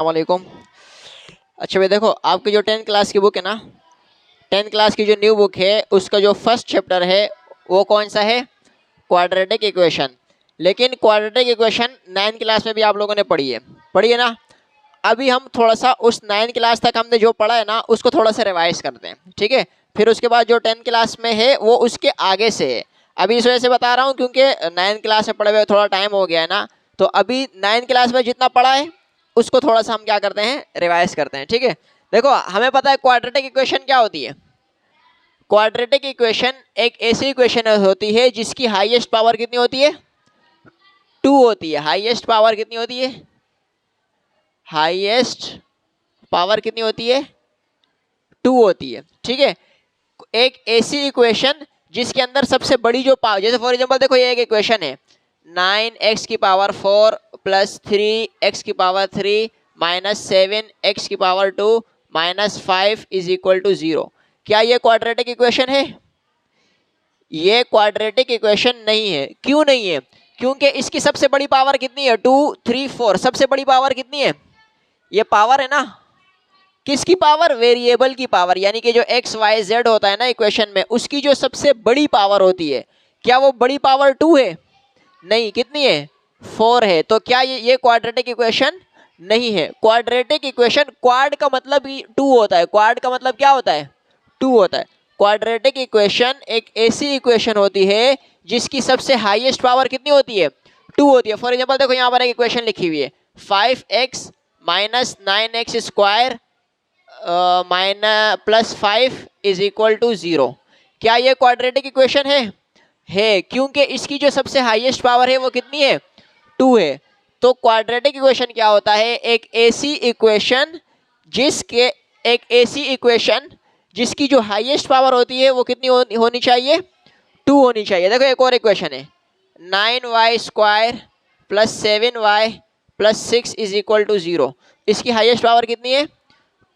वालेकुम। अच्छा भाई देखो, आपकी जो 10th क्लास की बुक है ना, 10th क्लास की जो न्यू बुक है उसका जो फर्स्ट चैप्टर है वो कौन सा है? Quadratic equation. लेकिन क्वाड्रेटिक इक्वेशन 9th क्लास में भी आप लोगों ने पढ़ी है ना। अभी हम थोड़ा सा उस 9th क्लास तक हमने जो पढ़ा है ना उसको थोड़ा सा रिवाइज करते हैं, ठीक है। फिर उसके बाद जो 10th क्लास में है वो उसके आगे से है। अभी इस वजह से बता रहा हूँ क्योंकि 9th क्लास में पढ़े हुए थोड़ा टाइम हो गया है ना, तो अभी 9th क्लास में जितना पढ़ा है उसको थोड़ा सा हम क्या करते हैं, रिवाइज करते हैं, ठीक है। देखो, हमें पता है क्वाड्रेटिक इक्वेशन क्या होती है। क्वाड्रेटिक इक्वेशन एक ऐसी इक्वेशन होती है जिसकी हाईएस्ट पावर कितनी होती है? 2 होती है। हाईएस्ट पावर कितनी होती है? हाईएस्ट पावर कितनी होती है? 2 होती है, ठीक है। एक ऐसी इक्वेशन जिसके अंदर सबसे बड़ी जो पावर, जैसे फॉर एग्जांपल देखो ये एक इक्वेशन है 9x की पावर 4 प्लस 3x की पावर 3 माइनस 7x की power 2 minus 5 is equal to 0। क्या ये क्वाड्रेटिक इक्वेशन है? ये क्वाड्रेटिक इक्वेशन नहीं है। क्यों नहीं है? क्योंकि इसकी सबसे बड़ी पावर कितनी है? 2 3 4। सबसे बड़ी पावर कितनी है? ये पावर है ना, किसकी पावर? वेरिएबल की पावर, यानी कि जो एक्स वाई जेड होता है ना इक्वेशन में, उसकी जो सबसे बड़ी पावर होती है, क्या वो बड़ी पावर 2 है? नहीं। कितनी है? 4 है। तो क्या ये क्वाड्रेटिक इक्वेशन नहीं है। क्वाड्रेटिक इक्वेशन, क्वाड का मतलब 2 होता है। क्वाड का मतलब क्या होता है? 2 होता है। क्वाड्रेटिक इक्वेशन एक ऐसी इक्वेशन होती है जिसकी सबसे हाईएस्ट पावर कितनी होती है? 2 होती है। फॉर एग्जाम्पल देखो, यहाँ पर एक इक्वेशन लिखी हुई है 5x minus 9x square minus plus 5 is equal to 0। क्या ये क्वाड्रेटिक इक्वेशन है? क्योंकि इसकी जो सबसे हाईएस्ट पावर है वो कितनी है? 2 है। तो क्वाड्रेटिक इक्वेशन क्या होता है? एक ऐसी इक्वेशन जिसकी जो हाईएस्ट पावर होती है वो कितनी होनी चाहिए? 2 होनी चाहिए। देखो एक और इक्वेशन है 9y square plus 7y plus 6 is equal to 0। इसकी हाईएस्ट पावर कितनी है?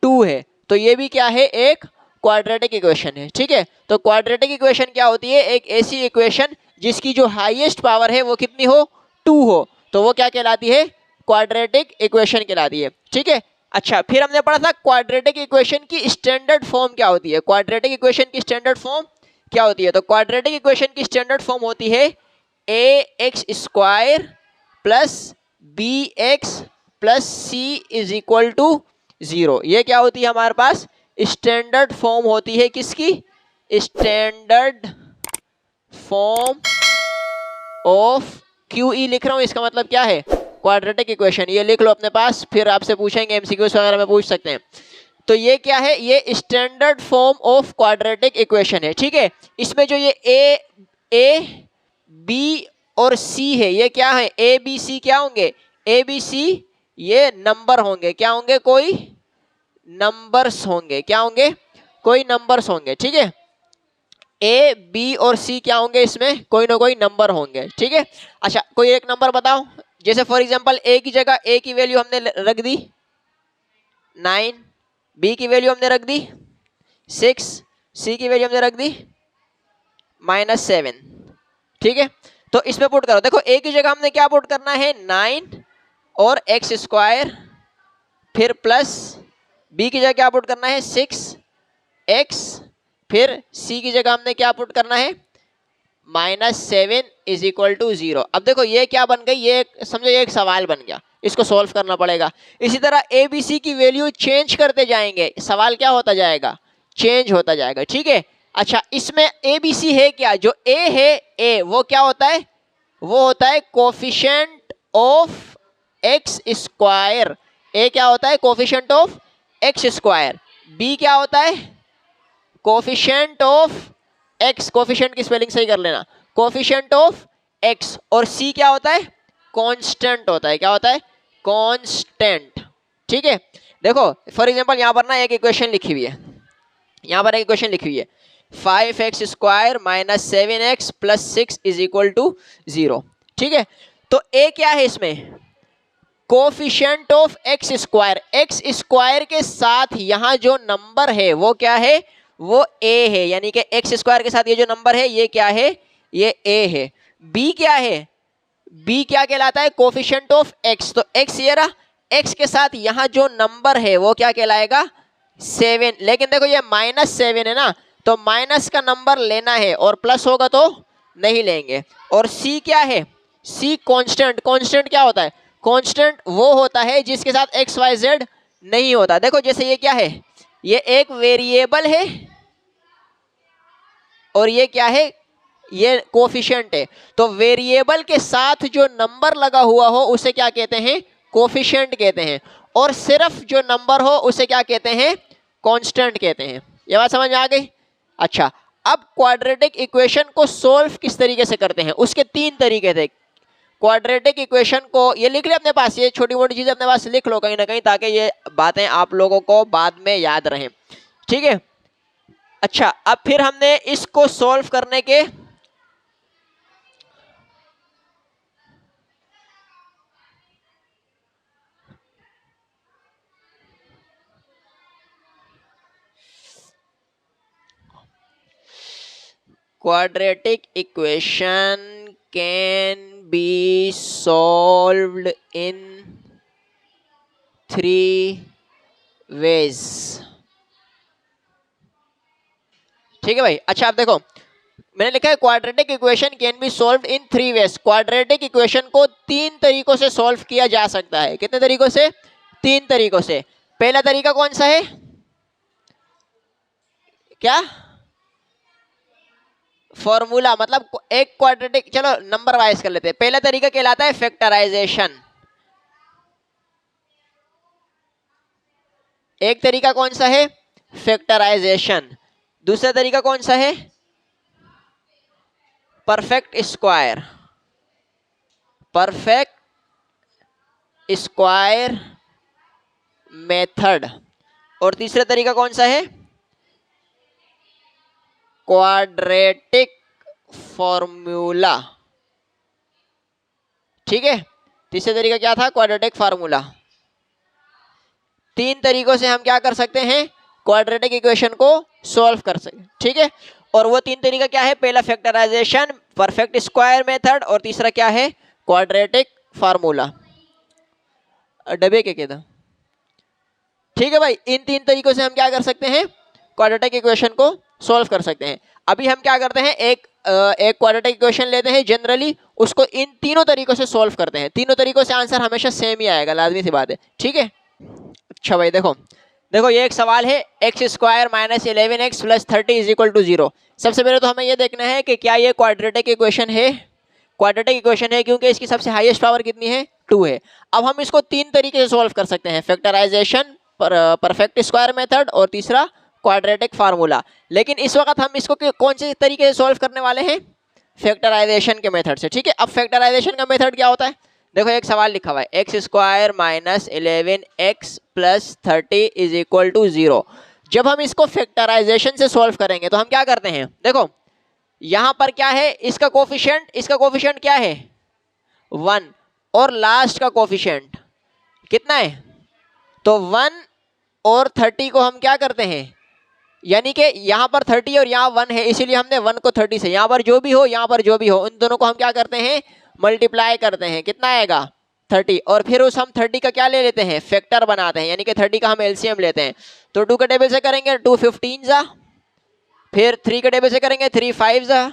2 है। तो ये भी क्या है? एक क्वाड्रेटिक इक्वेशन है, ठीक है। तो क्वाड्रेटिक इक्वेशन क्या होती है? एक ऐसी इक्वेशन जिसकी जो हाईएस्ट पावर है वो कितनी हो? 2 हो। तो वो क्या कहलाती है? क्वाड्रेटिक इक्वेशन कहलाती है, ठीक है। अच्छा, फिर हमने पढ़ा था क्वाड्रेटिक इक्वेशन की स्टैंडर्ड फॉर्म क्या होती है। क्वाड्रेटिक इक्वेशन की स्टैंडर्ड फॉर्म क्या होती है? तो क्वाड्रेटिक इक्वेशन की स्टैंडर्ड फॉर्म होती है ax square plus bx plus c is equal to 0। ये क्या होती है हमारे पास? स्टैंडर्ड फॉर्म होती है किसकी? स्टैंडर्ड फॉर्म ऑफ QE लिख रहा हूं, इसका मतलब क्या है? Quadratic equation. ये लिख लो अपने पास, फिर आपसे पूछेंगे MCQs वगैरह में पूछ सकते हैं। तो ये क्या है? ये standard form of quadratic equation है, ठीक है। इसमें जो ये A B और C है, ये क्या है? A B C क्या होंगे? A B C ये नंबर होंगे। क्या होंगे? कोई नंबर्स होंगे। क्या होंगे? कोई नंबर्स होंगे, ठीक है। A B और C क्या होंगे? इसमें कोई ना कोई नंबर होंगे, ठीक है। अच्छा, कोई एक नंबर बताओ। जैसे फॉर एग्जांपल A की जगह A की वैल्यू हमने रख दी 9, B की वैल्यू हमने रख दी 6, C की वैल्यू हमने रख दी -7, ठीक है। तो इसमें पुट करो। देखो A की जगह हमने क्या पुट करना है? 9 और एक्स स्क्वायर, फिर प्लस B की जगह क्या पुट करना है? 6x, फिर C की जगह हमने क्या पुट करना है? -7 इज इक्वल टू 0। अब देखो ये क्या बन गई? ये समझो ये एक सवाल बन गया, इसको सॉल्व करना पड़ेगा। इसी तरह ABC की वैल्यू चेंज करते जाएंगे, सवाल क्या होता जाएगा? चेंज होता जाएगा, ठीक है। अच्छा, इसमें ABC है क्या? जो A है, A वो क्या होता है? वो होता है coefficient of x square. A क्या होता है? Coefficient of x square. B क्या होता है? Coefficient of x. कोफिशिएंट की स्पेलिंग सही कर लेना, कोफिशिएंट ऑफ एक्स। और C क्या होता है? कांस्टेंट होता है। क्या होता है? कांस्टेंट, ठीक है। देखो फॉर एग्जांपल यहां पर ना एक इक्वेशन लिखी हुई है, यहां पर एक इक्वेशन लिखी हुई है 5x square minus 7x plus 6 is equal to 0, ठीक है। तो A क्या है इसमें? Coefficient of x square. X square के साथ यहां जो नंबर है वो क्या है? वो A है, यानी कि एक्स स्क्वायर के साथ ये जो नंबर है ये क्या है? ये A है। B क्या है? B क्या कहलाता है? Coefficient of x. तो एक्स ये रहा, x के साथ यहाँ जो नंबर है वो क्या कहलाएगा, 7। लेकिन देखो ये -7 है ना, तो माइनस का नंबर लेना है और प्लस होगा तो नहीं लेंगे। और c क्या है, c कांस्टेंट। कांस्टेंट क्या होता है, कांस्टेंट वो होता है जिसके साथ x y z नहीं होता। देखो जैसे ये क्या है, ये एक वेरिएबल है और ये क्या है, ये कोफिशिएंट है। तो वेरिएबल के साथ जो नंबर लगा हुआ हो उसे क्या कहते हैं, कोफिशिएंट कहते हैं। और सिर्फ जो नंबर हो उसे क्या कहते हैं, कांस्टेंट कहते हैं। ये बात समझ में आ गई। अच्छा, अब क्वाड्रेटिक इक्वेशन को सोल्व किस तरीके से करते हैं, उसके 3 तरीके थे। क्वाड्रेटिक इक्वेशन को ये लिख ले अपने पास, ये छोटी मोटी चीजें अपने पास लिख लो कहीं ना कहीं, ताकि ये बातें आप लोगों को बाद में याद रहें, ठीक है। अच्छा, अब फिर हमने इसको सोल्व करने के quadratic equation can be solved in 3 ways। ठीक है भाई। अच्छा, आप देखो मैंने लिखा है quadratic equation can be solved in 3 ways. Quadratic equation को 3 तरीकों से सॉल्व किया जा सकता है। कितने तरीकों से, 3 तरीकों से। पहला तरीका कौन सा है, क्या, फॉर्मूला, मतलब एक क्वाड्रेटिक, चलो नंबर वाइज कर लेते हैं। पहला तरीका कहलाता है फैक्टराइजेशन। एक तरीका कौन सा है, फैक्टराइजेशन। दूसरा तरीका कौन सा है, perfect square. Perfect square method. और तीसरा तरीका कौन सा है, क्वाड्रेटिक फॉर्मूला। ठीक है, तीसरा तरीका क्या था, क्वाड्रेटिक फार्मूला। 3 तरीकों से हम क्या कर सकते हैं, क्वाड्रेटिक इक्वेशन को सॉल्व कर सकते हैं। ठीक है, और वो 3 तरीका क्या है, पहला फैक्टराइजेशन, परफेक्ट स्क्वायर मेथड, और तीसरा क्या है, क्वाड्रेटिक फार्मूला। डबे के कहता। ठीक है भाई, इन 3 तरीकों से हम क्या कर सकते हैं, क्वाड्रेटिक इक्वेशन को सॉल्व कर सकते हैं। अभी हम क्या करते हैं, एक क्वाड्रेटिक इक्वेशन लेते हैं जनरली, उसको इन तीनों तरीकों से सॉल्व करते हैं। तीनों तरीकों से आंसर हमेशा सेम ही आएगा, लाजमी सी बात है। ठीक है। अच्छा भाई देखो ये एक सवाल है, x² - 11x + 30 = 0। सबसे पहले तो हमें ये देखना है कि क्या ये क्वाड्रेटिक इक्वेशन है। क्वाड्रेटिक इक्वेशन है क्योंकि इसकी सबसे हाईएस्ट पावर कितनी है, 2 है। अब हम इसको 3 तरीके से सॉल्व कर सकते हैं, फैक्टराइजेशन, परफेक्ट स्क्वायर मेथड, और तीसरा क्वाड्रेटिक फार्मूला। लेकिन इस वक्त हम इसको कौन से तरीके से सॉल्व करने वाले हैं, फैक्टराइजेशन के मेथड से। ठीक है, अब फैक्टराइजेशन का मेथड क्या होता है, देखो एक सवाल लिखा हुआ है, x² - 11x + 30 = 0। जब हम इसको फैक्टराइजेशन से सॉल्व करेंगे तो हम क्या करते हैं, देखो यहां पर क्या है, इसका कोफिशिएंट क्या है, 1, और लास्ट का कोफिशिएंट कितना है, तो 1 और 30 को हम क्या करते हैं, यानी कि यहां पर 30 और यहां 1 है, इसीलिए हमने 1 को 30 से, यहां पर जो भी हो, यहां पर जो भी हो, उन दोनों को हम क्या करते हैं, मल्टीप्लाई करते हैं। कितना आएगा, 30। और फिर उस हम 30 का क्या ले लेते हैं, फैक्टर बनाते हैं, यानी कि 30 का हम एलसीएम लेते हैं। तो 2 के टेबल से करेंगे 2 15 जा, फिर 3 के टेबल से करेंगे 3 5 जा,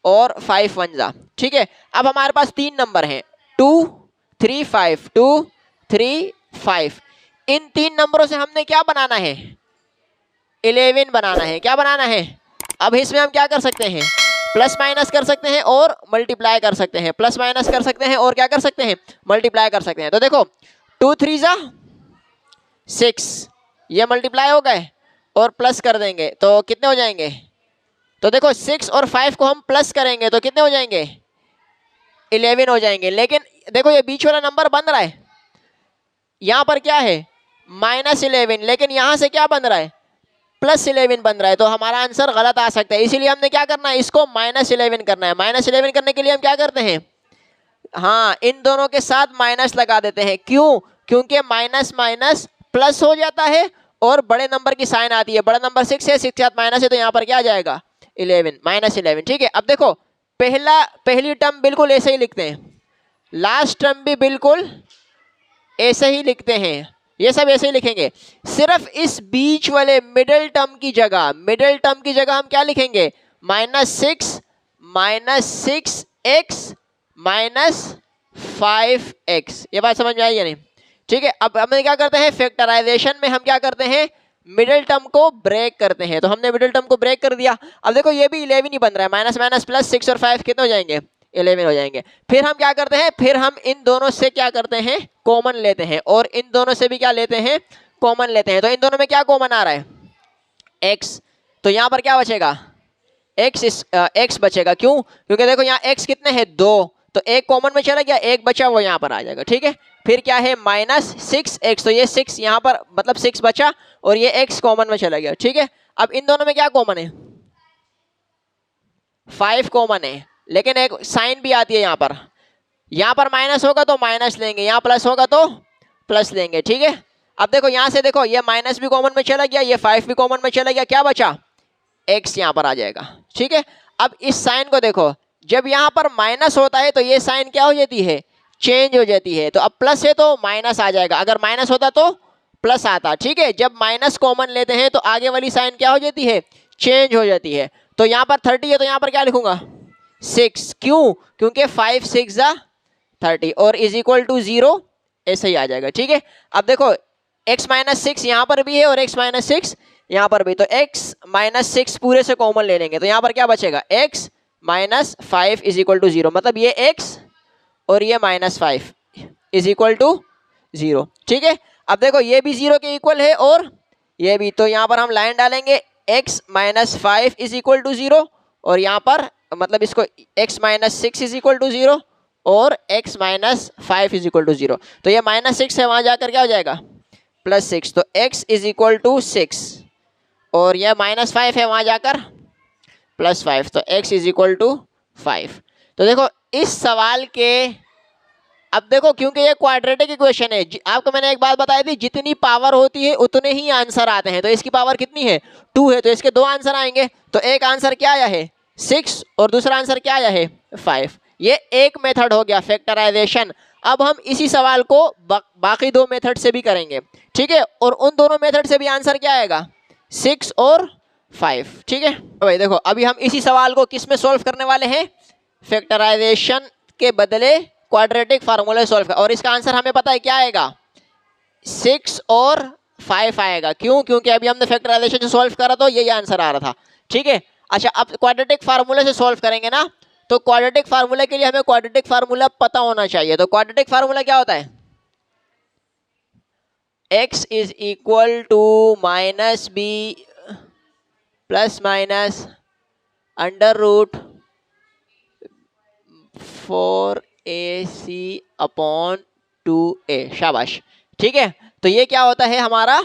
और 5 1 जा। ठीक है, अब हमारे पास 3 नंबर हैं, 2 3 5, 2 3 5। इन 3 नंबरों से हमने क्या बनाना है, 11 बनाना है। क्या बनाना है, अब इसमें हम क्या कर सकते हैं, प्लस माइनस कर सकते हैं और मल्टीप्लाई कर सकते हैं, प्लस माइनस कर सकते हैं और क्या कर सकते हैं, मल्टीप्लाई कर सकते हैं। तो देखो 2 3 जा 6, ये मल्टीप्लाई हो गए और प्लस कर देंगे तो कितने हो जाएंगे, तो देखो 6 और 5 को हम प्लस करेंगे तो कितने हो जाएंगे, 11 हो जाएंगे। लेकिन देखो ये बीच वाला नंबर बन रहा है, यहां पर क्या है, -11, लेकिन यहां से क्या बन रहा है, +11 बन रहा है। तो हमारा आंसर गलत आ सकता है, इसीलिए हमने क्या करना है, इसको -11 करना है। -11 करने के लिए हम क्या करते हैं, हाँ इन दोनों के साथ माइनस लगा देते हैं। क्यों, क्योंकि माइनस माइनस प्लस हो जाता है और बड़े नंबर की साइन आती है। बड़ा नंबर 6 है, 6 के साथ माइनस है, तो यहाँ पर क्या आ जाएगा, 11 -11। ठीक है, अब देखो पहली टर्म बिल्कुल ऐसे ही लिखते हैं, लास्ट टर्म भी बिल्कुल ऐसे ही लिखते हैं, ये सब ऐसे ही लिखेंगे। सिर्फ इस बीच वाले मिडिल टर्म की जगह हम क्या लिखेंगे, -6 एक्स -5x। ये बात समझ में आई या नहीं? ठीक है, अब हम क्या करते हैं, फैक्टराइजेशन में हम क्या करते हैं, मिडिल टर्म को ब्रेक करते हैं। तो हमने मिडिल टर्म को ब्रेक कर दिया। अब देखो ये भी 11 ही बन रहा है, माइनस माइनस प्लस 6 और 5 कितने हो जाएंगे, 11 हो जाएंगे। फिर हम क्या करते हैं, फिर हम इन दोनों से क्या करते हैं, कॉमन लेते हैं, और इन दोनों से भी क्या लेते हैं, कॉमन लेते हैं। तो इन दोनों में क्या कॉमन आ रहा है, x। तो यहाँ पर क्या बचेगा, x बचेगा। क्यों, क्योंकि देखो यहाँ x कितने हैं, 2, तो एक कॉमन में चला गया, एक बचा वो यहाँ पर आ जाएगा। ठीक है, फिर क्या है -6x, तो ये 6 यहाँ पर मतलब 6 बचा और ये x कॉमन में चला गया। ठीक है, अब इन दोनों में क्या कॉमन है, 5 कॉमन है, लेकिन एक साइन भी आती है यहाँ पर माइनस होगा तो माइनस लेंगे, यहाँ प्लस होगा तो प्लस लेंगे। ठीक है, अब देखो यहाँ से देखो ये माइनस भी कॉमन में चला गया, ये 5 भी कॉमन में चला गया, क्या बचा, x यहाँ पर आ जाएगा। ठीक है, अब इस साइन को देखो, जब यहाँ पर माइनस होता है तो ये साइन क्या हो जाती है, चेंज हो जाती है। तो अब प्लस है तो माइनस आ जाएगा, अगर माइनस होता तो प्लस आता। ठीक है, जब माइनस कॉमन लेते हैं तो आगे वाली साइन क्या हो जाती है, चेंज हो जाती है। तो यहाँ पर 30 है तो यहाँ पर क्या लिखूंगा, 6। क्यों, क्योंकि 5 6 जा 30 और इज इक्वल टू 0, ऐसे ही आ जाएगा। ठीक है, अब देखो x -6 यहाँ पर भी है और x -6 यहाँ पर भी, तो x -6 पूरे से कॉमन ले लेंगे, तो यहाँ पर क्या बचेगा, x -5 इज इक्वल टू 0, मतलब ये x और ये -5 इज इक्वल टू 0। ठीक है, अब देखो ये भी 0 के इक्वल है और ये भी, तो यहाँ पर हम लाइन डालेंगे x -5 इज इक्वल टू 0 और यहाँ पर मतलब इसको x -6 इज इक्वल टू 0 और x -5 इज इक्वल टू 0। तो ये -6 है, वहां जाकर क्या हो जाएगा, +6, तो x इज इक्वल टू 6 और यह -5 है, वहां जाकर +5, तो x इज इक्वल टू 5। तो देखो इस सवाल के, अब देखो क्योंकि ये क्वाड्रेटिक इक्वेशन है, आपको मैंने एक बात बताई थी, जितनी पावर होती है उतने ही आंसर आते हैं। तो इसकी पावर कितनी है, 2 है, तो इसके 2 आंसर आएंगे। तो एक आंसर क्या आया है, 6 और दूसरा आंसर क्या आया है, 5। ये एक मेथड हो गया फैक्टराइजेशन। अब हम इसी सवाल को बाकी 2 मेथड से भी करेंगे। ठीक है, और उन दोनों मेथड से भी आंसर क्या आएगा, 6 और 5। ठीक है भाई, देखो अभी हम इसी सवाल को किस में सॉल्व करने वाले हैं, फैक्टराइजेशन के बदले क्वाड्रेटिक फार्मूला सॉल्व कर, और इसका आंसर हमें पता है क्या आएगा, 6 और 5 आएगा। क्यों, क्योंकि अभी हमने फैक्टराइजेशन से सॉल्व करा तो यही आंसर आ रहा था। ठीक है, अच्छा अब क्वाड्रेटिक फार्मूला से सॉल्व करेंगे ना, तो क्वाड्रेटिक फार्मूला के लिए हमें क्वाड्रेटिक फार्मूला पता होना चाहिए। तो क्वाड्रेटिक फार्मूला क्या होता है, x is equal to -b ± √4ac/2a। शाबाश। ठीक है, तो ये क्या होता है, हमारा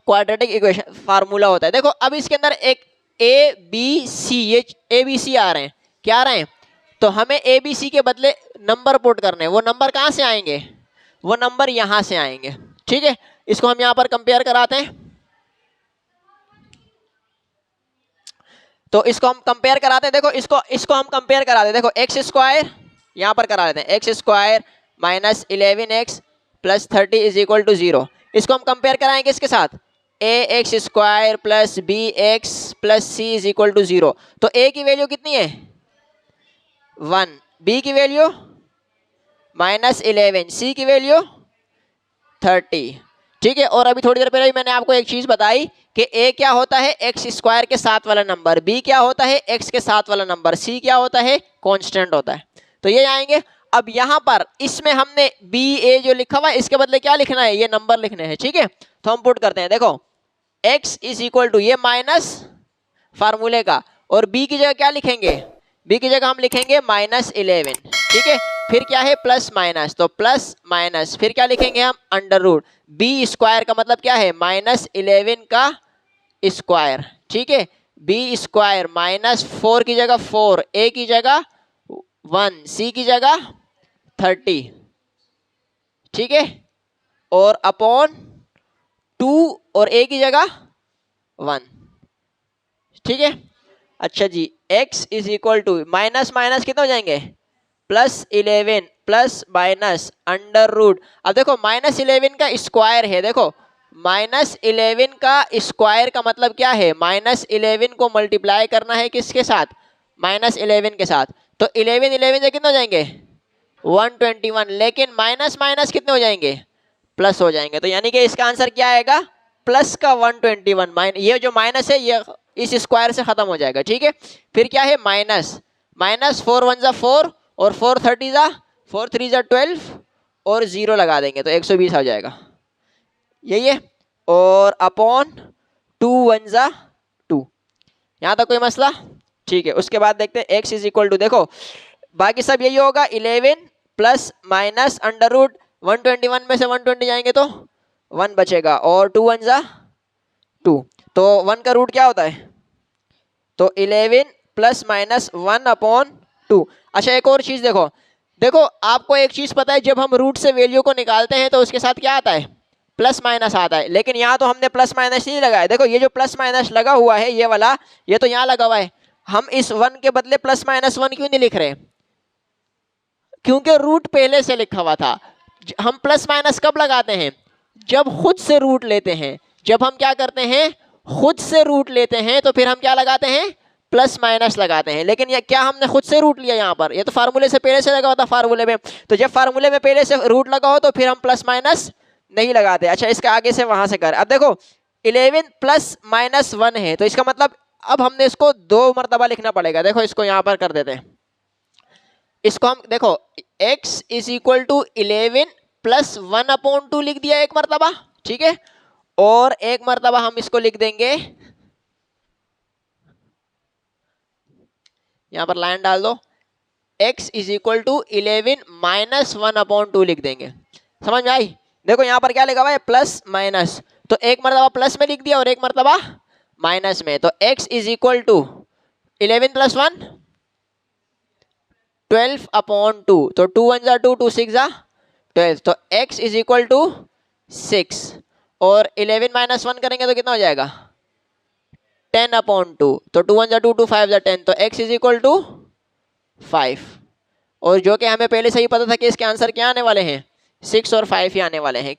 क्वाड्रेटिक इक्वेशन फार्मूला होता है। देखो अब इसके अंदर एक a b c, ये a b c आ रहे हैं, क्या आ रहे हैं, तो हमें a b c के बदले नंबर पुट करने हैं। वो नंबर कहाँ से आएंगे, वो नंबर यहां से आएंगे। ठीक है, इसको हम यहां पर कंपेयर कराते हैं। तो इसको हम कंपेयर कराते हैं, देखो इसको हम कंपेयर कराते हैं। देखो x² यहां पर करा लेते हैं, x² -11x + 30 is equal to 0। इसको हम कंपेयर कराएंगे इसके साथ, ax² + bx + c is equal to 0। तो a की वैल्यू कितनी है, 1, b की वैल्यू -11, c की वैल्यू 30। ठीक है, और अभी थोड़ी देर पहले मैंने आपको एक चीज बताई कि a क्या होता है, x² के साथ वाला नंबर, b क्या होता है, x के साथ वाला नंबर, c क्या होता है, कांस्टेंट होता है। तो ये आएंगे। अब यहां पर इसमें हमने ba जो लिखा हुआ है इसके बदले क्या लिखना है, ये नंबर लिखने हैं। ठीक है, तो हम पुट करते हैं। देखो x इज इक्वल टू, ये माइनस फार्मूले का, और b की जगह क्या लिखेंगे, b की जगह हम लिखेंगे -11। ठीक है, फिर क्या है, प्लस माइनस, तो प्लस माइनस, फिर क्या लिखेंगे हम, √b² का मतलब क्या है, -11 का स्क्वायर। ठीक है, b² -4 की जगह 4, a की जगह 1, c की जगह 30। ठीक है, और अपॉन 2 और a की जगह 1। ठीक है, अच्छा जी, x is equal to, minus minus कितने हो जाएंगे, +11 प्लस माइनस अंडर रूट। अब देखो -11 का स्क्वायर है, देखो -11 का स्क्वायर का मतलब क्या है, -11 को मल्टीप्लाई करना है किसके साथ, -11 के साथ। तो 11 11 से कितने हो जाएंगे 121, लेकिन माइनस माइनस कितने हो जाएंगे प्लस हो जाएंगे। तो यानी कि इसका आंसर क्या आएगा प्लस का 121। ये जो माइनस है ये इस स्क्वायर से खत्म हो जाएगा, ठीक है। फिर क्या है माइनस, माइनस 4 1 जा 4 और 4 30 जा 4 3 जा 12 और 0 लगा देंगे तो 120 आ जाएगा, यही है। और अपॉन 2 1 जा 2, यहाँ तक कोई मसला, ठीक है। उसके बाद देखते हैं x इज इक्वल टू, देखो बाकी सब यही होगा 11 प्लस माइनस अंडर रूट 121 में से 120 जाएंगे तो 1 बचेगा और 2 1 जा 2, तो 1 का रूट क्या होता है, तो 11 प्लस माइनस 1 अपॉन 2। अच्छा एक और चीज देखो, देखो आपको एक चीज पता है, जब हम रूट से वैल्यू को निकालते हैं तो उसके साथ क्या आता है प्लस माइनस आता है, लेकिन यहाँ तो हमने प्लस माइनस नहीं लगाया। देखो ये जो प्लस माइनस लगा हुआ है ये वाला, ये तो यहाँ लगा हुआ है, हम इस 1 के बदले प्लस माइनस 1 क्यों नहीं लिख रहे, क्योंकि रूट पहले से लिखा हुआ था। हम प्लस माइनस कब लगाते हैं, जब खुद से रूट लेते हैं। जब हम क्या करते हैं खुद से रूट लेते हैं तो फिर हम क्या लगाते हैं प्लस माइनस लगाते हैं। लेकिन ये क्या हमने खुद से रूट लिया यहाँ पर, ये तो फार्मूले से पहले से लगा हुआ था फार्मूले में। तो जब फार्मूले में पहले से रूट लगा हो तो फिर हम प्लस माइनस नहीं लगाते। अच्छा इसके आगे से वहां से कर, अब देखो 11 प्लस माइनस 1 है तो इसका मतलब अब हमने इसको 2 मरतबा लिखना पड़ेगा। देखो इसको यहाँ पर कर देते हैं, इसको हम देखो x is equal to 11 plus 1 upon 2 लिख दिया एक मरतबा, ठीक है। और एक मरतबा हम इसको लिख देंगे, यहां पर लाइन डाल दो, x is equal to 11 minus 1 upon 2 लिख देंगे। समझ में आई, देखो यहां पर क्या लिखा हुआ है प्लस माइनस, तो एक मरतबा प्लस में लिख दिया और एक मरतबा माइनस में। तो x is equal to 11 plus 1 12 upon 2, तो 2 1 जा 2 2 6 जा 12, तो x इज इक्वल टू 6 और 11 माइनस 1 करेंगे तो कितना हो जाएगा 10 अपॉन 2, तो 2 1 जा 2 2 5 जा 10, तो x इज इक्वल टू 5। और जो कि हमें पहले से ही पता था कि इसके आंसर क्या आने वाले हैं 6 और 5 ही आने वाले हैं।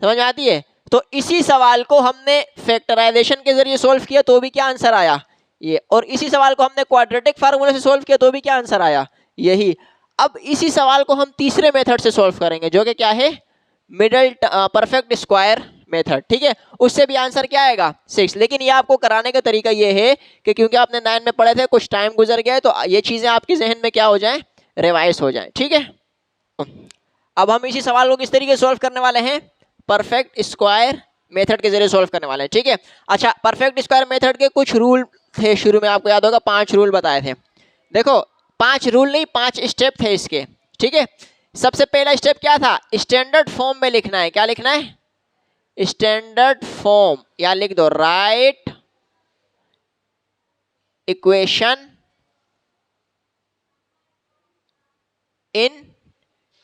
समझ में आती है। तो इसी सवाल को हमने फैक्टराइजेशन के जरिए सोल्व किया तो भी क्या आंसर आया ये, और इसी सवाल को हमने क्वाड्रेटिक फार्मूले से सोल्व किया तो भी क्या आंसर आया यही। अब इसी सवाल को हम तीसरे मेथड से सोल्व करेंगे जो कि क्या है मिडल परफेक्ट स्क्वायर मेथड, ठीक है। उससे भी आंसर क्या आएगा 6। लेकिन ये आपको कराने का तरीका ये है कि क्योंकि आपने 9 में पढ़े थे, कुछ टाइम गुजर गया है, तो ये चीजें आपके जहन में क्या हो जाए रिवाइज हो जाए, ठीक है। अब हम इसी सवाल को किस तरीके से सोल्व करने वाले हैं परफेक्ट स्क्वायर मेथड के जरिए सोल्व करने वाले हैं, ठीक है। अच्छा परफेक्ट स्क्वायर मेथड के कुछ रूल थे, शुरू में आपको याद होगा 5 रूल बताए थे। देखो 5 रूल नहीं 5 स्टेप थे इसके, ठीक है। सबसे पहला स्टेप क्या था स्टैंडर्ड फॉर्म में लिखना है, क्या लिखना है स्टैंडर्ड फॉर्म, या लिख दो right equation in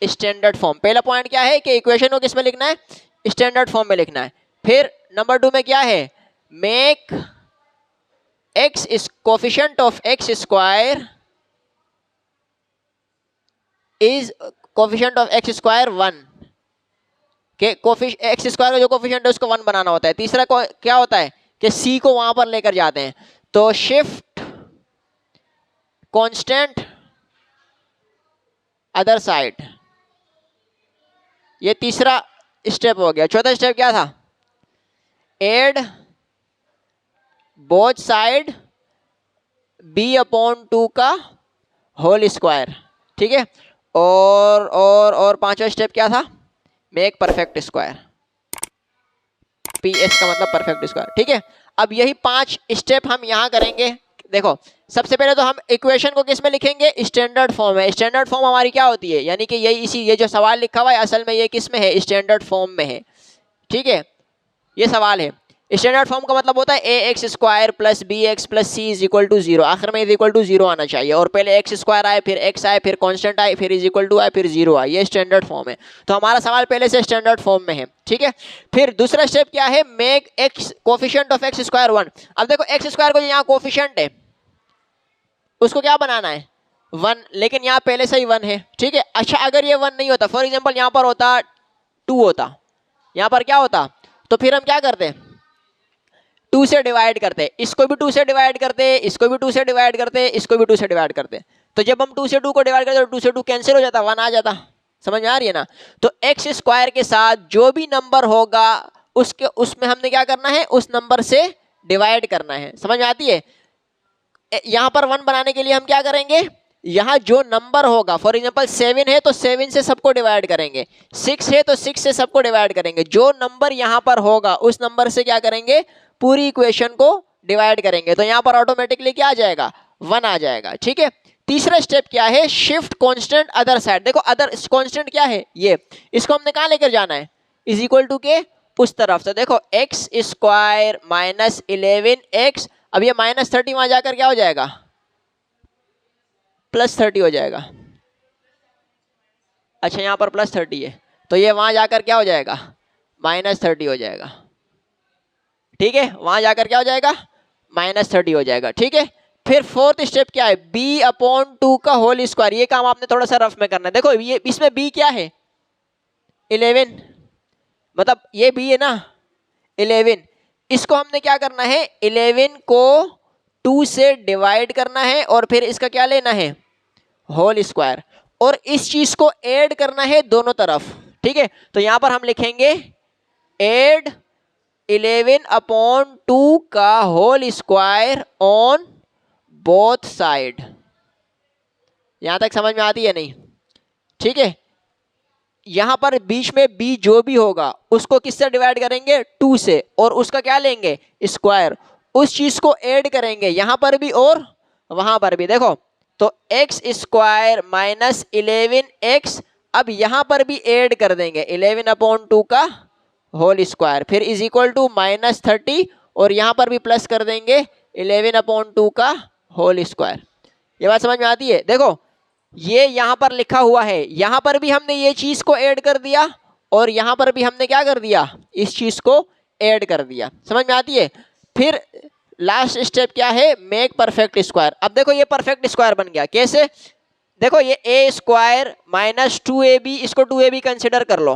standard form. पहला पॉइंट क्या है कि इक्वेशन को किस में लिखना है स्टैंडर्ड फॉर्म में लिखना है। फिर नंबर 2 में क्या है make x is coefficient of x square is coefficient of x square 1 के x स्क्वायर का जो कोफिशिएंट है उसको 1 बनाना होता है। तीसरा क्या होता है कि c को वहां पर लेकर जाते हैं, तो शिफ्ट कांस्टेंट अदर साइड, ये तीसरा स्टेप हो गया। चौथा स्टेप क्या था एड बोथ साइड b/2 का होल स्क्वायर, ठीक है। और पांचवा स्टेप क्या था मेक परफेक्ट स्क्वायर, PS का मतलब परफेक्ट स्क्वायर, ठीक है। अब यही 5 स्टेप हम यहां करेंगे। देखो सबसे पहले तो हम इक्वेशन को किस में लिखेंगे स्टैंडर्ड फॉर्म है। स्टैंडर्ड फॉर्म हमारी क्या होती है, यानी कि ये जो सवाल लिखा हुआ है असल में ये किस में है स्टैंडर्ड फॉर्म में है, ठीक है। ये सवाल है स्टैंडर्ड फॉर्म का मतलब होता है ax square plus bx plus c is equal to 0, आखिर में इज इक्वल टू 0 आना चाहिए, और पहले x स्क्वायर आए फिर x आए फिर कांस्टेंट आए फिर इज इक्वल टू आए फिर 0 आए, ये स्टैंडर्ड फॉर्म है। तो हमारा सवाल पहले से स्टैंडर्ड फॉर्म में है, ठीक है। फिर दूसरा स्टेप क्या है make x coefficient of x square 1। अब देखो x स्क्वायर को यहाँ कोफिशिएंट है उसको क्या बनाना है 1, लेकिन यहाँ पहले से ही 1 है, ठीक है। अच्छा अगर ये 1 नहीं होता, फॉर एग्जांपल यहाँ पर होता 2 होता, यहाँ पर क्या होता, तो फिर हम क्या करते, 2 से डिवाइड करते, इसको भी 2 से डिवाइड करते, इसको भी 2 से डिवाइड करते, इसको भी 2 से डिवाइड करते। तो जब हम 2 से 2 को डिवाइड करते तो 2 से 2 कैंसिल हो जाता, 1 आ जाता। समझ में आ रही है ना। तो एक्स स्क्वायर के साथ जो भी नंबर होगा उसके उसमें हमने क्या करना है, उस नंबर से डिवाइड करना है। समझ में आती है। यहां पर 1 बनाने के लिए हम क्या करेंगे, यहां जो नंबर होगा, फॉर एग्जांपल 7 है तो 7 से सबको डिवाइड करेंगे, 6 है तो 6 से सबको डिवाइड करेंगे, जो नंबर यहां पर होगा उस नंबर से क्या करेंगे, पूरी इक्वेशन को डिवाइड करेंगे। तो यहां पर ऑटोमेटिकली क्या आ जाएगा, 1 आ जाएगा, ठीक है। तीसरा स्टेप क्या है, शिफ्ट कांस्टेंट अदर साइड। देखो अदर कांस्टेंट क्या है, ये इसको हमने कहां लेकर जाना है, इज इक्वल टू के उस तरफ से। देखो एक्स स्क्वायर माइनस 11x, अब ये -30 वहां जाकर क्या हो जाएगा, +30 हो जाएगा। अच्छा यहां पर +30 है तो ये वहां जाकर क्या हो जाएगा, -30 हो जाएगा, ठीक है। वहां जाकर क्या हो जाएगा, -30 हो जाएगा, ठीक है। फिर फोर्थ स्टेप क्या है, b/2 का होल स्क्वायर। ये काम आपने थोड़ा सा रफ में करना है। देखो ये इसमें b क्या है, 11, मतलब ये b है ना 11, इसको हमने क्या करना है, 11 को 2 से डिवाइड करना है और फिर इसका क्या लेना है, होल स्क्वायर, और इस चीज को ऐड करना है दोनों तरफ, ठीक है। तो यहां पर हम लिखेंगे ऐड 11/2 का whole square on both side. यहां तक समझ में आती है नहीं, ठीक है। यहां पर बीच में b जो भी होगा उसको किससे डिवाइड करेंगे, 2 से, और उसका क्या लेंगे, स्क्वायर, उस चीज को ऐड करेंगे यहां पर भी और वहां पर भी। देखो तो एक्स स्क्वायर माइनस 11x, अब यहां पर भी ऐड कर देंगे 11/2 का होल स्क्वायर, फिर इज इक्वल टू -30, और यहां पर भी प्लस कर देंगे 11/2 का होल स्क्वायर। ये बात समझ में आती है। देखो ये यहां पर लिखा हुआ है, यहां पर भी हमने ये चीज को ऐड कर दिया और यहां पर भी हमने क्या कर दिया, इस चीज को ऐड कर दिया। समझ में आती है। फिर लास्ट स्टेप क्या है, मेक परफेक्ट स्क्वायर। अब देखो ये परफेक्ट स्क्वायर बन गया, कैसे, देखो ये a स्क्वायर माइनस 2ab, इसको 2ab कंसिडर कर लो,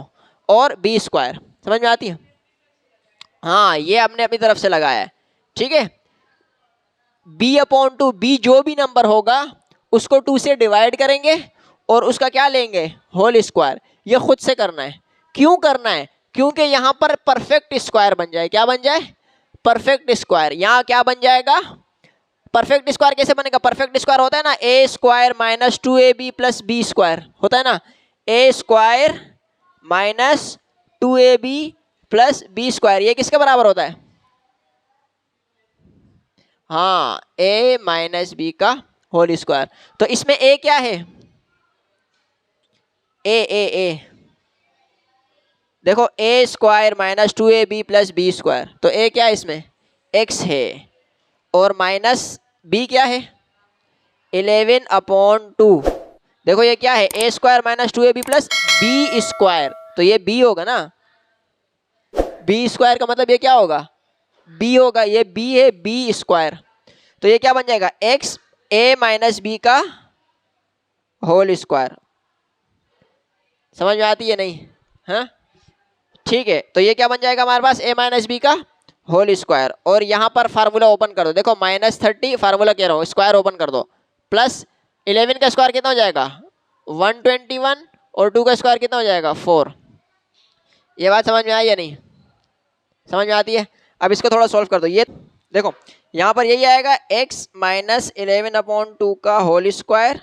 और b स्क्वायर। समझ में आती है। हाँ ये हमने अपनी तरफ से लगाया है, ठीक है। b/2, b जो भी नंबर होगा उसको 2 से डिवाइड करेंगे और उसका क्या लेंगे, होल स्क्वायर। ये खुद से करना है। क्यों करना है, क्योंकि यहां पर परफेक्ट स्क्वायर बन जाए। क्या बन जाए, परफेक्ट स्क्वायर। यहां क्या बन जाएगा, परफेक्ट स्क्वायर कैसे बनेगा, परफेक्ट स्क्वायर होता है ना a square minus 2ab plus b square, होता है ना, a square minus 2ab plus b square, ये किसके बराबर होता है, हाँ a माइनस b का होल स्क्वायर। तो इसमें a क्या है, a देखो a square minus 2ab plus b square, तो a क्या है इसमें, x है, और माइनस b क्या है 11/2। देखो ये क्या है, a square minus 2ab plus b square, तो ये b होगा ना, b स्क्वायर का मतलब ये क्या होगा, b होगा, ये b है b स्क्वायर। तो ये क्या बन जाएगा, x a माइनस b का होल स्क्वायर। समझ में आती है नहीं, हाँ ठीक है। तो ये क्या बन जाएगा हमारे पास, a माइनस बी का होल स्क्वायर, और यहां पर फार्मूला ओपन कर दो। देखो -30 फार्मूला कह रहा हूं, स्क्वायर ओपन कर दो, प्लस 11 का स्क्वायर कितना हो जाएगा 121, और 2 का स्क्वायर कितना हो जाएगा 4। ये बात समझ में आई या नहीं, समझ में आती है। अब इसको थोड़ा सॉल्व कर दो। ये देखो यहाँ पर यही आएगा x माइनस 11/2 का होल स्क्वायर,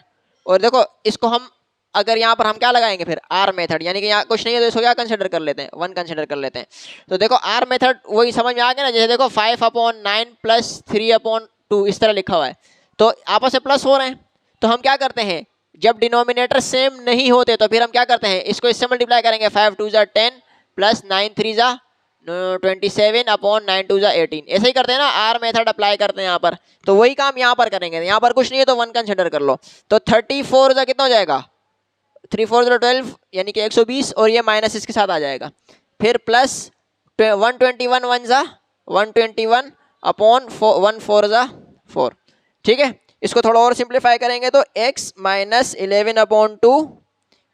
और देखो इसको हम अगर यहाँ पर हम क्या लगाएंगे फिर आर मेथड, यानी कि यहाँ कुछ नहीं है तो इसको क्या कंसिडर कर लेते हैं, 1 कंसिडर कर लेते हैं। तो देखो आर मेथड वही समझ में आ गया ना, जैसे देखो 5/9 प्लस 3/2 इस तरह लिखा हुआ है, तो आपस में प्लस हो रहे हैं। तो हम क्या करते हैं, जब डिनोमिनेटर सेम नहीं होते तो फिर हम क्या करते हैं, इसको इससे मल्टीप्लाई करेंगे, 5 2 ज़ा 10 प्लस 9 3 ज़ा 27/9 2 ज़ा 18, ऐसे ही करते हैं ना, आर मेथड अप्लाई करते हैं यहाँ पर। तो वही काम यहाँ पर करेंगे, यहाँ पर कुछ नहीं है तो 1 कंसिडर कर लो। तो 34 ज़ा कितना हो जाएगा 3 4 12 यानी कि 120, और ये माइनस इसके साथ आ जाएगा, फिर प्लस 121 1 ज़ा 121 1 4 ज़ा 4, ठीक है। इसको थोड़ा और सिंप्लीफाई करेंगे तो x माइनस 11/2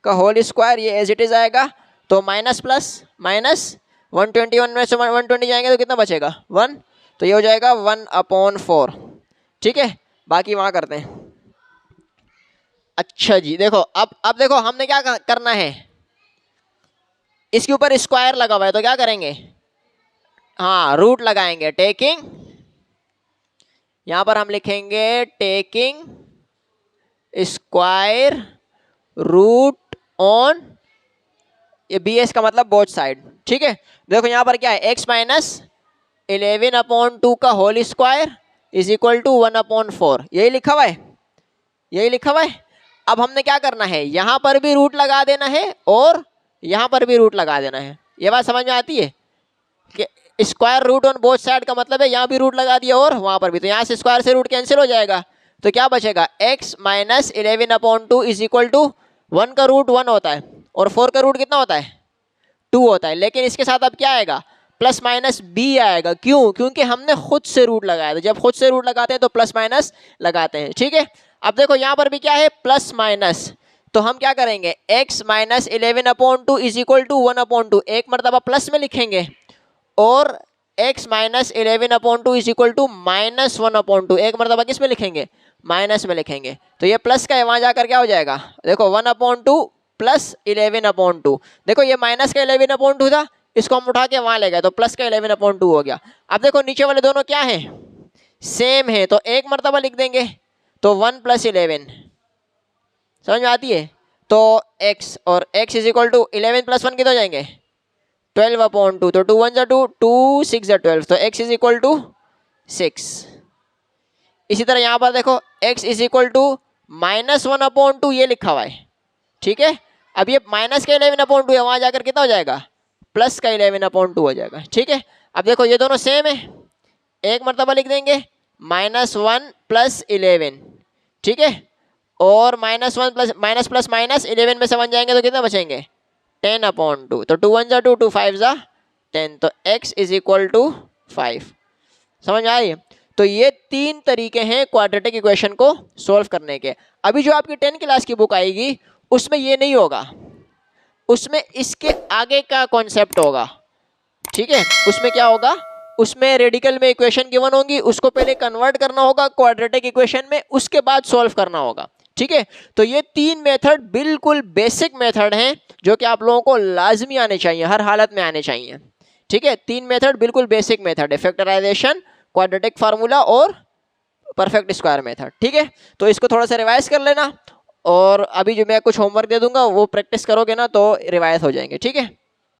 का होल स्क्वायर, ये एज इट इज आएगा। तो माइनस प्लस माइनस 121 में से 120 जाएंगे तो कितना बचेगा 1, तो ये हो जाएगा 1/4। ठीक है, बाकी वहाँ करते हैं। अच्छा जी, देखो अब देखो हमने क्या करना है, इसके ऊपर स्क्वायर लगा हुआ है तो क्या करेंगे, हाँ रूट लगाएंगे। टेकिंग, यहां पर हम लिखेंगे टेकिंग स्क्वायर रूट ऑन, ये bs का मतलब बोथ साइड। ठीक है, देखो यहां पर क्या है, x माइनस 11/2 का whole square is equal to 1/4, यही लिखा हुआ है, यही लिखा हुआ है। अब हमने क्या करना है, यहां पर भी रूट लगा देना है और यहां पर भी रूट लगा देना है। ये बात समझ में आती है कि square root on both side का मतलब है यहाँ भी रूट लगा दिया और वहां पर भी, तो यहाँ से स्क्वायर से रूट कैंसिल हो जाएगा, तो क्या बचेगा, x minus 11/2 is equal to 1 का रूट 1 होता है और 4 का रूट कितना होता है 2 होता है। लेकिन इसके साथ अब क्या आएगा, प्लस माइनस b आएगा। क्यों, क्योंकि हमने खुद से रूट लगाया था, जब खुद से रूट लगाते हैं तो प्लस माइनस लगाते हैं। ठीक है, अब देखो यहाँ पर भी क्या है प्लस माइनस, तो हम क्या करेंगे, x minus 11/2 is equal to 1/2, एक मरतबा प्लस में लिखेंगे और x minus 11/2 is equal to minus 1/2, एक मरतबा किस में लिखेंगे, माइनस में लिखेंगे। तो ये प्लस का है, वहां जाकर क्या हो जाएगा, देखो 1/2 प्लस 11/2, देखो ये माइनस का 11/2 था, इसको हम उठा के वहां ले गए तो प्लस का 11/2 हो गया। अब देखो नीचे वाले दोनों क्या है, सेम है, तो एक मरतबा लिख देंगे तो 1 + 11, समझ में आती है। तो x और x इज इक्वल टू 11 + 1 कितने हो जाएंगे 12/2, तो 2 1 = 2, 2 6 = 12, तो x इज इक्वल टू 6। इसी तरह यहाँ पर देखो x is equal to minus 1/2, ये लिखा हुआ है। ठीक है, अब ये माइनस का 11/2 है, वहां जाकर कितना हो जाएगा, प्लस का 11/2 हो जाएगा। ठीक है, अब देखो ये दोनों सेम है, एक मरतबा लिख देंगे -1 + 11। ठीक है, और -1 प्लस माइनस 11 में से 1 जाएंगे तो कितना बचेंगे 10/2, तो 2 1 = 2, 2 5 = 10, तो x इज इक्वल टू 5। समझ में आई। तो ये 3 तरीके हैं क्वाड्रेटिक इक्वेशन को सॉल्व करने के। अभी जो आपकी 10 क्लास की बुक आएगी उसमें ये नहीं होगा, उसमें इसके आगे का कॉन्सेप्ट होगा। ठीक है, उसमें क्या होगा, उसमें रेडिकल में इक्वेशन गिवन होंगी, उसको पहले कन्वर्ट करना होगा क्वाड्रेटिक इक्वेशन में, उसके बाद सॉल्व करना होगा। ठीक है, तो ये 3 मेथड बिल्कुल बेसिक मेथड हैं जो कि आप लोगों को लाजमी आने चाहिए, हर हालत में आने चाहिए। ठीक है, 3 मेथड बिल्कुल बेसिक मेथड है, फैक्टराइजेशन, क्वाड्रेटिक फार्मूला और परफेक्ट स्क्वायर मेथड। ठीक है, तो इसको थोड़ा सा रिवाइज कर लेना और अभी जो मैं कुछ होमवर्क दे दूंगा वो प्रैक्टिस करोगे ना तो रिवाइज हो जाएंगे। ठीक है।